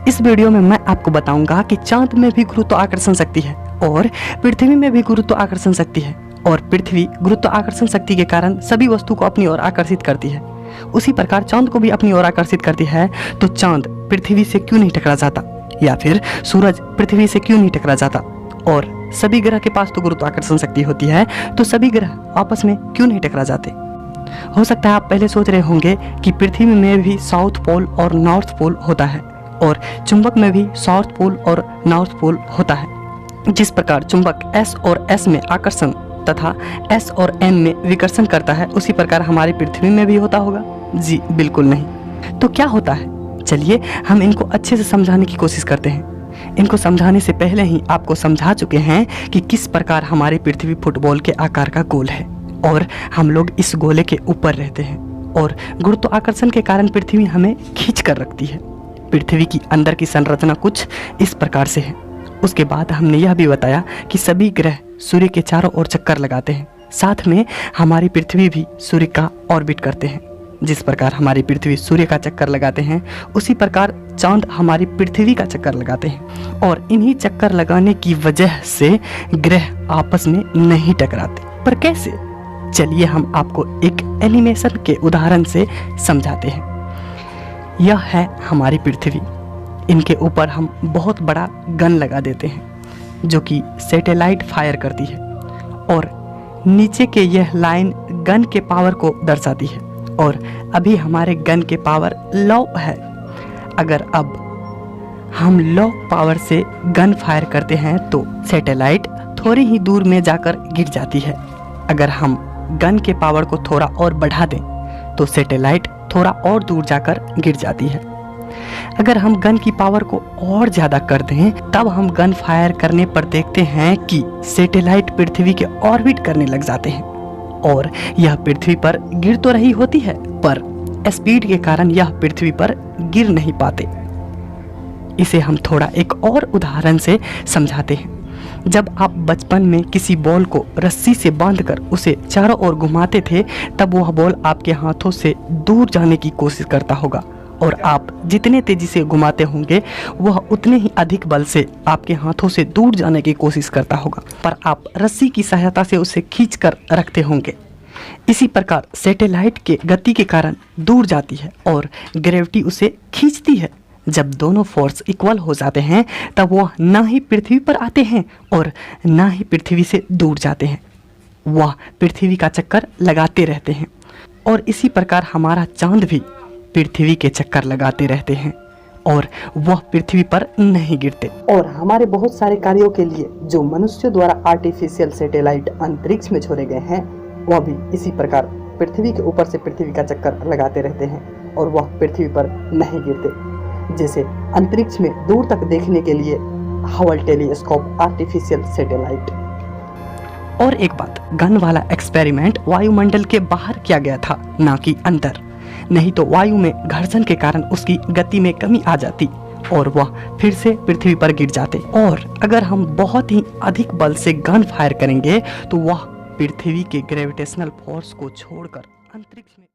इस वीडियो में मैं आपको बताऊंगा कि चांद में भी गुरुत्वाकर्षण शक्ति है और पृथ्वी में भी गुरुत्वाकर्षण शक्ति है और पृथ्वी गुरुत्वाकर्षण शक्ति के कारण सभी वस्तु को अपनी ओर आकर्षित करती है। उसी प्रकार चांद को भी अपनी ओर आकर्षित करती है। तो चांद पृथ्वी से क्यों नहीं टकरा जाता, या फिर सूरज पृथ्वी से क्यों नहीं टकरा जाता? और सभी ग्रह के पास तो गुरुत्वाकर्षण शक्ति होती है, तो सभी ग्रह आपस में क्यों नहीं टकरा जाते? हो सकता है आप पहले सोच रहे होंगे कि पृथ्वी में भी साउथ पोल और नॉर्थ पोल होता है और चुंबक में भी साउथ पोल और नॉर्थ पोल होता है। जिस प्रकार चुंबक S और S में आकर्षण तथा S और M में विकर्षण करता है, उसी प्रकार हमारी पृथ्वी में भी होता होगा? जी बिल्कुल नहीं। तो क्या होता है, चलिए हम इनको अच्छे से समझाने की कोशिश करते हैं। इनको समझाने से पहले ही आपको समझा चुके हैं कि किस प्रकार हमारी पृथ्वी फुटबॉल के आकार का गोल है और हम लोग इस गोले के ऊपर रहते हैं और गुरुत्वाकर्षण के कारण पृथ्वी हमें खींच कर रखती है। पृथ्वी की अंदर की संरचना कुछ इस प्रकार से है। उसके बाद हमने यह भी बताया कि सभी ग्रह सूर्य के चारों ओर चक्कर लगाते हैं, साथ में हमारी पृथ्वी भी सूर्य का ऑर्बिट करते हैं। जिस प्रकार हमारी पृथ्वी सूर्य का चक्कर लगाते हैं, उसी प्रकार चांद हमारी पृथ्वी का चक्कर लगाते हैं और इन्हीं चक्कर लगाने की वजह से ग्रह आपस में नहीं टकराते। पर कैसे? चलिए हम आपको एक एनिमेशन के उदाहरण से समझाते हैं। यह है हमारी पृथ्वी। इनके ऊपर हम बहुत बड़ा गन लगा देते हैं जो कि सैटेलाइट फायर करती है और नीचे के यह लाइन गन के पावर को दर्शाती है और अभी हमारे गन के पावर लो है। अगर अब हम लो पावर से गन फायर करते हैं तो सैटेलाइट थोड़ी ही दूर में जाकर गिर जाती है। अगर हम गन के पावर को थोड़ा और बढ़ा दें तो सैटेलाइट थोड़ा और दूर जाकर गिर जाती है। अगर हम गन की पावर को और ज़्यादा कर दें तब हम गन फायर करने पर देखते हैं कि सैटेलाइट पृथ्वी के ऑर्बिट करने लग जाते हैं और यह पृथ्वी पर गिर तो रही होती है, पर स्पीड के कारण यह पृथ्वी पर गिर नहीं पाते। इसे हम थोड़ा एक और उदाहरण से समझाते हैं। जब आप बचपन में किसी बॉल को रस्सी से बांधकर उसे चारों ओर घुमाते थे, तब वह बॉल आपके हाथों से दूर जाने की कोशिश करता होगा और आप जितने तेजी से घुमाते होंगे वह उतने ही अधिक बल से आपके हाथों से दूर जाने की कोशिश करता होगा, पर आप रस्सी की सहायता से उसे खींच कर रखते होंगे। इसी प्रकार सैटेलाइट के गति के कारण दूर जाती है और ग्रेविटी उसे खींचती है। जब दोनों फोर्स इक्वल हो जाते हैं तब वह ना ही पृथ्वी पर आते हैं और ना ही पृथ्वी से दूर जाते हैं, वह पृथ्वी का चक्कर लगाते रहते हैं। और इसी प्रकार हमारा चांद भी पृथ्वी के चक्कर लगाते रहते हैं और वह पृथ्वी पर नहीं गिरते। और हमारे बहुत सारे कार्यों के लिए जो मनुष्यों द्वारा आर्टिफिशियल सैटेलाइट अंतरिक्ष में छोड़े गए हैं, वह भी इसी प्रकार पृथ्वी के ऊपर से पृथ्वी का चक्कर लगाते रहते हैं और वह पृथ्वी पर नहीं गिरते। जैसे अंतरिक्ष में दूर तक देखने के लिए हबल टेलीस्कोप आर्टिफिशियल सैटेलाइट। और एक बात, गन वाला एक्सपेरिमेंट वायुमंडल के बाहर किया गया था, ना कि अंदर। नहीं तो वायु में घर्षण के कारण उसकी गति में कमी आ जाती और वह फिर से पृथ्वी पर गिर जाते। और अगर हम बहुत ही अधिक बल से गन फायर करेंगे तो वह पृथ्वी के ग्रेविटेशनल फोर्स को छोड़कर अंतरिक्ष में